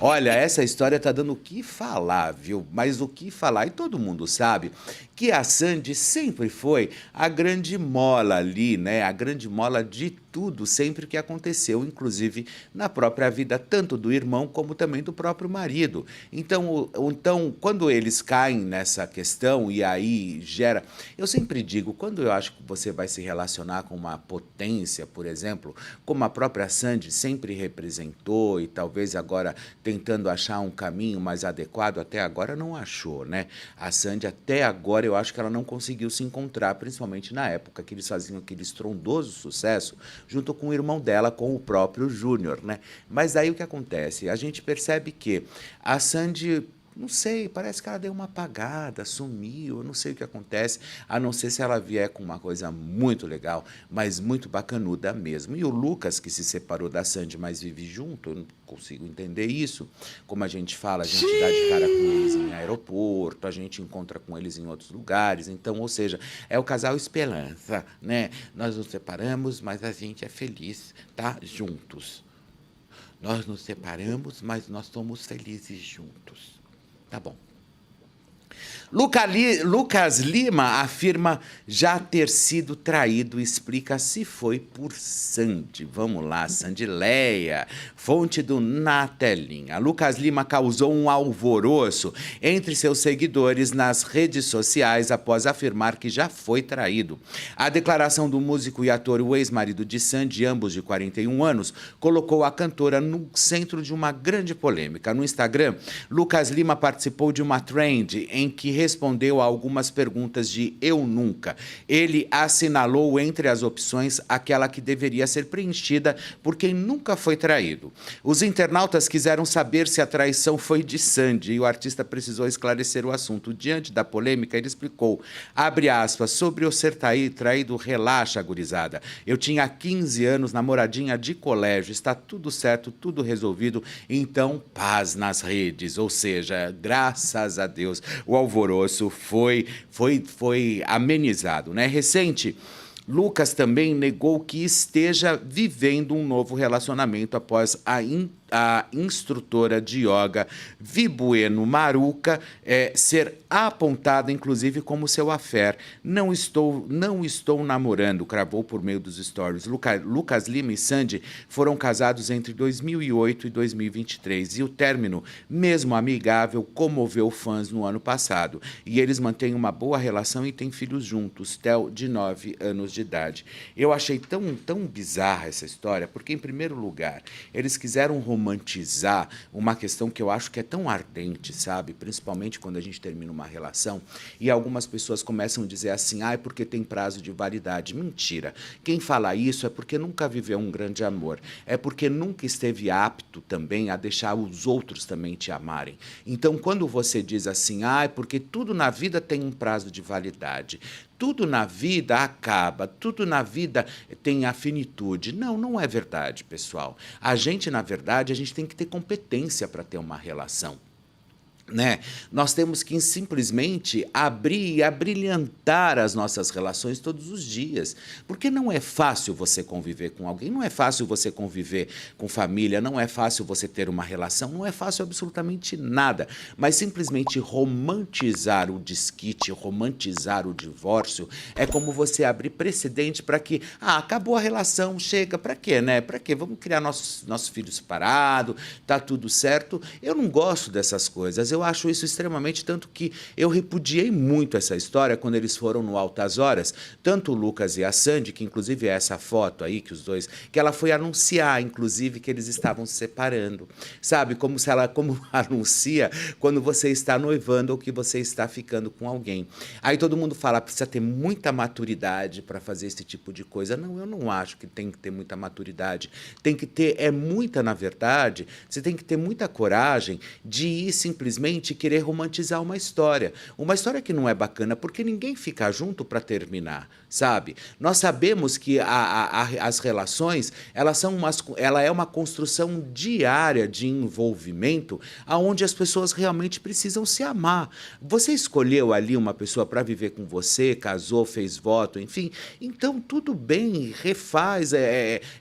Olha, essa história tá dando o que falar, viu? Mas o que falar, e todo mundo sabe que a Sandy sempre foi a grande mola ali, né? A grande mola de tudo, sempre que aconteceu, inclusive na própria vida, tanto do irmão como também do próprio marido. Então, então, quando eles caem nessa questão e aí gera. Eu sempre digo, quando eu acho que você vai se relacionar com uma potência, por exemplo, como a própria Sandy sempre representou e talvez agora tentando achar um caminho mais adequado, até agora não achou, né? A Sandy até agora eu acho que ela não conseguiu se encontrar, principalmente na época que eles faziam aquele estrondoso sucesso junto com o irmão dela, com o próprio Júnior, né? Mas aí o que acontece? A gente percebe que a Sandy, não sei, parece que ela deu uma apagada, sumiu, eu não sei o que acontece, a não ser se ela vier com uma coisa muito legal, mas muito bacanuda mesmo. E o Lucas, que se separou da Sandy, mas vive junto, eu não consigo entender isso. Como a gente fala, a gente dá de cara com eles em aeroporto, a gente encontra com eles em outros lugares, então, ou seja, é o casal Esperança, né? Nós nos separamos, mas a gente é feliz, tá? Juntos. Nós nos separamos, mas nós somos felizes juntos. Tá bom. Lucas Lima afirma já ter sido traído e explica se foi por Sandy. Vamos lá, Sandileia, fonte do Na Telinha. Lucas Lima causou um alvoroço entre seus seguidores nas redes sociais após afirmar que já foi traído. A declaração do músico e ator, o ex-marido de Sandy, ambos de 41 anos, colocou a cantora no centro de uma grande polêmica. No Instagram, Lucas Lima participou de uma trend em que respondeu a algumas perguntas de Eu Nunca. Ele assinalou entre as opções aquela que deveria ser preenchida por quem nunca foi traído. Os internautas quiseram saber se a traição foi de Sandy e o artista precisou esclarecer o assunto. Diante da polêmica, ele explicou, abre aspas, sobre eu ser traído, relaxa, gurizada. Eu tinha 15 anos, namoradinha de colégio, está tudo certo, tudo resolvido, então paz nas redes, ou seja, graças a Deus, o alvoroço foi amenizado, né? Recente, Lucas também negou que esteja vivendo um novo relacionamento após a instrutora de yoga Vibueno Maruca ser apontada, inclusive, como seu affair. Não estou namorando, cravou por meio dos stories. Lucas Lima e Sandy foram casados entre 2008 e 2023 e o término, mesmo amigável, comoveu fãs no ano passado. E eles mantêm uma boa relação e têm filhos juntos, Theo, de 9 anos de idade. Eu achei tão bizarra essa história, porque, em primeiro lugar, eles quiseram romantizar uma questão que eu acho que é tão ardente, sabe? Principalmente quando a gente termina uma relação e algumas pessoas começam a dizer assim, é porque tem prazo de validade. Mentira. Quem fala isso é porque nunca viveu um grande amor. É porque nunca esteve apto também a deixar os outros também te amarem. Então, quando você diz assim, é porque tudo na vida tem um prazo de validade, tudo na vida acaba, tudo na vida tem a finitude. Não, não é verdade, pessoal. A gente, na verdade, a gente tem que ter competência para ter uma relação. Né? Nós temos que simplesmente abrir e abrilhantar as nossas relações todos os dias, porque não é fácil você conviver com alguém, não é fácil você conviver com família, não é fácil você ter uma relação, não é fácil absolutamente nada, mas simplesmente romantizar o desquite, romantizar o divórcio, é como você abrir precedente para que, acabou a relação, chega, para quê, né? Para quê? Vamos criar nossos filhos separados, tá tudo certo. Eu não gosto dessas coisas, eu acho isso extremamente, tanto que eu repudiei muito essa história quando eles foram no Altas Horas, tanto o Lucas e a Sandy, que inclusive é essa foto aí, que os dois, que ela foi anunciar, inclusive, que eles estavam se separando, sabe, como anuncia quando você está noivando ou que você está ficando com alguém. Aí todo mundo fala, precisa ter muita maturidade para fazer esse tipo de coisa. Não, eu não acho que tem que ter muita maturidade, tem que ter, na verdade, você tem que ter muita coragem de ir simplesmente simplesmente querer romantizar uma história que não é bacana, porque ninguém fica junto para terminar, sabe? Nós sabemos que as relações, ela é uma construção diária de envolvimento, aonde as pessoas realmente precisam se amar. Você escolheu ali uma pessoa para viver com você, casou, fez voto, enfim, então tudo bem, refaz,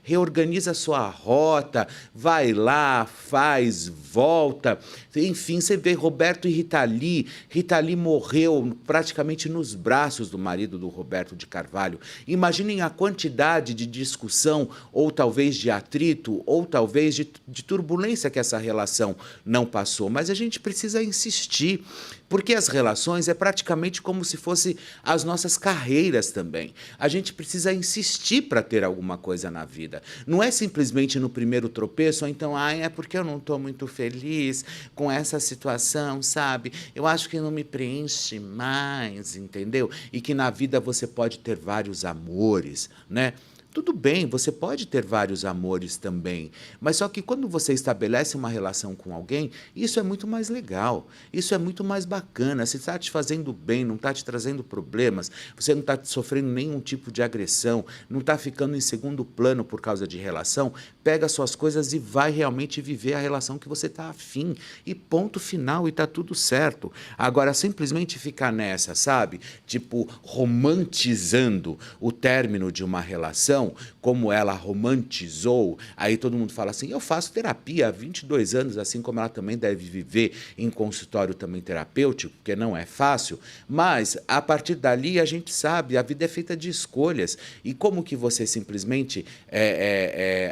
reorganiza a sua rota, vai lá, faz, volta, enfim, você vê Roberto e Rita Lee. Rita Lee morreu praticamente nos braços do marido do Roberto de Carvalho. Imaginem a quantidade de discussão, ou talvez de atrito, ou talvez de turbulência que essa relação não passou. Mas a gente precisa insistir, porque as relações é praticamente como se fossem as nossas carreiras também. A gente precisa insistir para ter alguma coisa na vida. Não é simplesmente no primeiro tropeço, ou então, é porque eu não estou muito feliz com essa situação, sabe? Eu acho que não me preenche mais, entendeu? E que na vida você pode ter vários amores, né? Tudo bem, você pode ter vários amores também, mas só que quando você estabelece uma relação com alguém, isso é muito mais legal, isso é muito mais bacana. Se está te fazendo bem, não está te trazendo problemas, você não está sofrendo nenhum tipo de agressão, não está ficando em segundo plano por causa de relação, pega suas coisas e vai realmente viver a relação que você está afim, e ponto final, e está tudo certo. Agora, simplesmente ficar nessa, sabe? Tipo, romantizando o término de uma relação, como ela romantizou, aí todo mundo fala assim, eu faço terapia há 22 anos, assim como ela também deve viver em consultório também terapêutico, porque não é fácil, mas a partir dali a gente sabe, a vida é feita de escolhas, e como que você simplesmente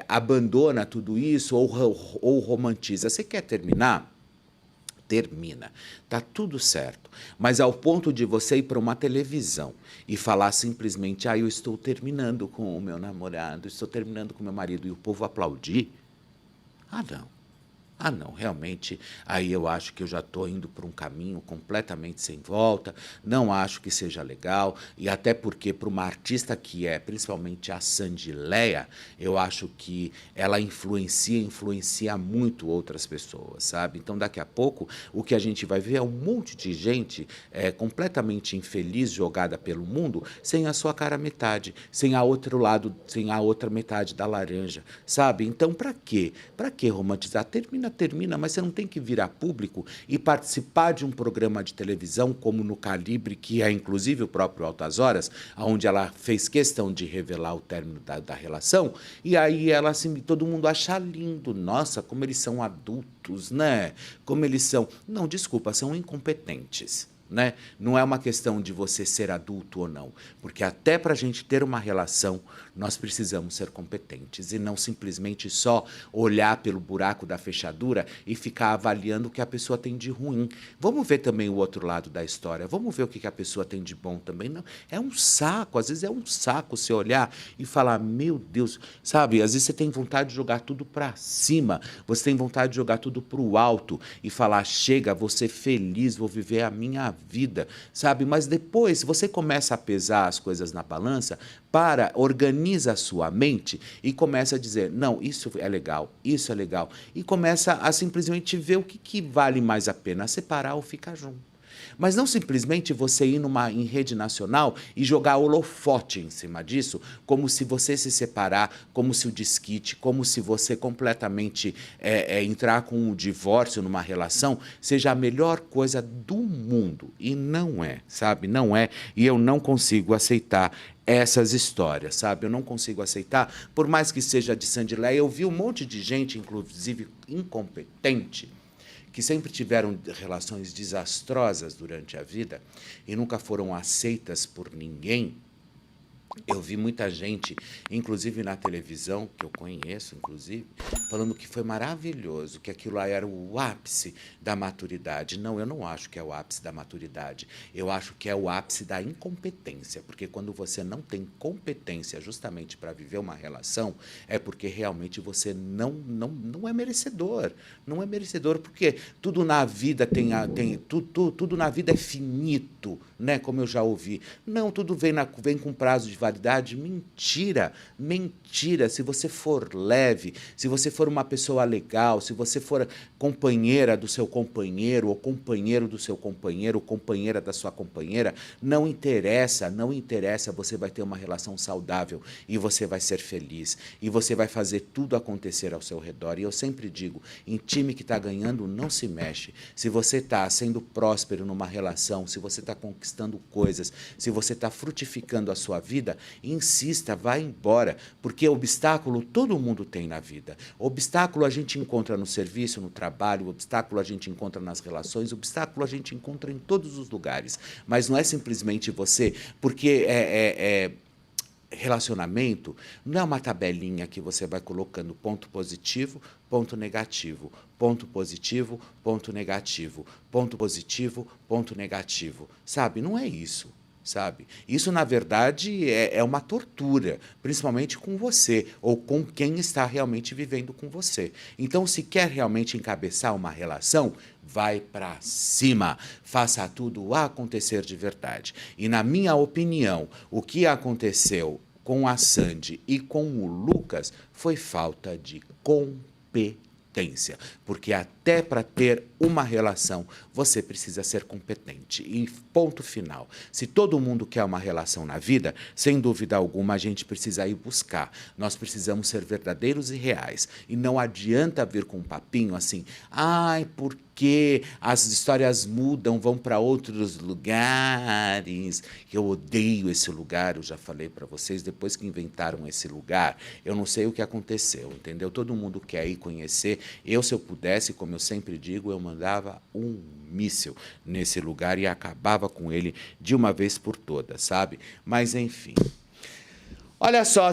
abandona tudo isso ou romantiza? Você quer terminar? Termina, tá tudo certo, mas ao ponto de você ir para uma televisão e falar simplesmente, eu estou terminando com o meu namorado, estou terminando com o meu marido, e o povo aplaudir, não, realmente, aí eu acho que eu já estou indo por um caminho completamente sem volta, não acho que seja legal, e até porque para uma artista que é, principalmente a Sandileia, eu acho que ela influencia muito outras pessoas, sabe? Então, daqui a pouco, o que a gente vai ver é um monte de gente completamente infeliz, jogada pelo mundo, sem a sua cara metade, sem a outro lado, sem a outra metade da laranja, sabe? Então, para quê? Para que romantizar? Termina, mas você não tem que virar público e participar de um programa de televisão como no Calibre, que é inclusive o próprio Altas Horas, onde ela fez questão de revelar o término da relação, e aí ela assim, todo mundo acha lindo, nossa, como eles são adultos, né? Como eles são... Não, desculpa, são incompetentes. Né? Não é uma questão de você ser adulto ou não, porque até para a gente ter uma relação, nós precisamos ser competentes e não simplesmente só olhar pelo buraco da fechadura e ficar avaliando o que a pessoa tem de ruim. Vamos ver também o outro lado da história, vamos ver o que a pessoa tem de bom também. Não, é um saco, às vezes é um saco você olhar e falar, meu Deus, sabe, às vezes você tem vontade de jogar tudo para cima, você tem vontade de jogar tudo para o alto e falar, chega, vou ser feliz, vou viver a minha vida, sabe? Mas depois você começa a pesar as coisas na balança, organiza a sua mente e começa a dizer, não, isso é legal, e começa a simplesmente ver o que vale mais a pena, separar ou ficar junto. Mas não simplesmente você ir em rede nacional e jogar holofote em cima disso, como se você se separar, como se o desquite, como se você completamente entrar com um divórcio numa relação, seja a melhor coisa do mundo. E não é, sabe? Não é. E eu não consigo aceitar essas histórias, sabe? Eu não consigo aceitar, por mais que seja de Sandileia, eu vi um monte de gente, inclusive incompetente, que sempre tiveram relações desastrosas durante a vida e nunca foram aceitas por ninguém. Eu vi muita gente, inclusive na televisão, que eu conheço, inclusive, falando que foi maravilhoso, que aquilo lá era o ápice da maturidade. Não, eu não acho que é o ápice da maturidade. Eu acho que é o ápice da incompetência, porque quando você não tem competência justamente para viver uma relação, é porque realmente você não é merecedor. Não é merecedor, porque tudo na vida tudo na vida é finito, né? Como eu já ouvi. Não, tudo vem com prazo de espiritualidade? Mentira, mentira. Se você for leve, se você for uma pessoa legal, se você for companheira do seu companheiro, ou companheiro do seu companheiro, ou companheira da sua companheira, não interessa, não interessa, você vai ter uma relação saudável e você vai ser feliz e você vai fazer tudo acontecer ao seu redor. E eu sempre digo, em time que está ganhando, não se mexe. Se você está sendo próspero numa relação, se você está conquistando coisas, se você está frutificando a sua vida, insista, vá embora, porque obstáculo todo mundo tem na vida. Obstáculo a gente encontra no serviço, no trabalho, obstáculo a gente encontra nas relações, obstáculo a gente encontra em todos os lugares. Mas não é simplesmente você, porque relacionamento não é uma tabelinha que você vai colocando ponto positivo, ponto negativo, ponto positivo, ponto negativo, ponto positivo, ponto negativo, sabe? Não é isso, sabe? Isso, na verdade, é uma tortura, principalmente com você, ou com quem está realmente vivendo com você. Então, se quer realmente encabeçar uma relação, vai para cima, faça tudo acontecer de verdade. E, na minha opinião, o que aconteceu com a Sandy e com o Lucas foi falta de competência, porque até para ter uma relação você precisa ser competente. E ponto final. Se todo mundo quer uma relação na vida, sem dúvida alguma a gente precisa ir buscar. Nós precisamos ser verdadeiros e reais. E não adianta vir com um papinho assim, ai, porque as histórias mudam, vão para outros lugares. Eu odeio esse lugar, eu já falei para vocês, depois que inventaram esse lugar, eu não sei o que aconteceu, entendeu? Todo mundo quer ir conhecer. Eu, se eu pudesse, como eu sempre digo, eu mandava um míssil nesse lugar e acabava com ele de uma vez por todas, sabe? Mas, enfim. Olha só,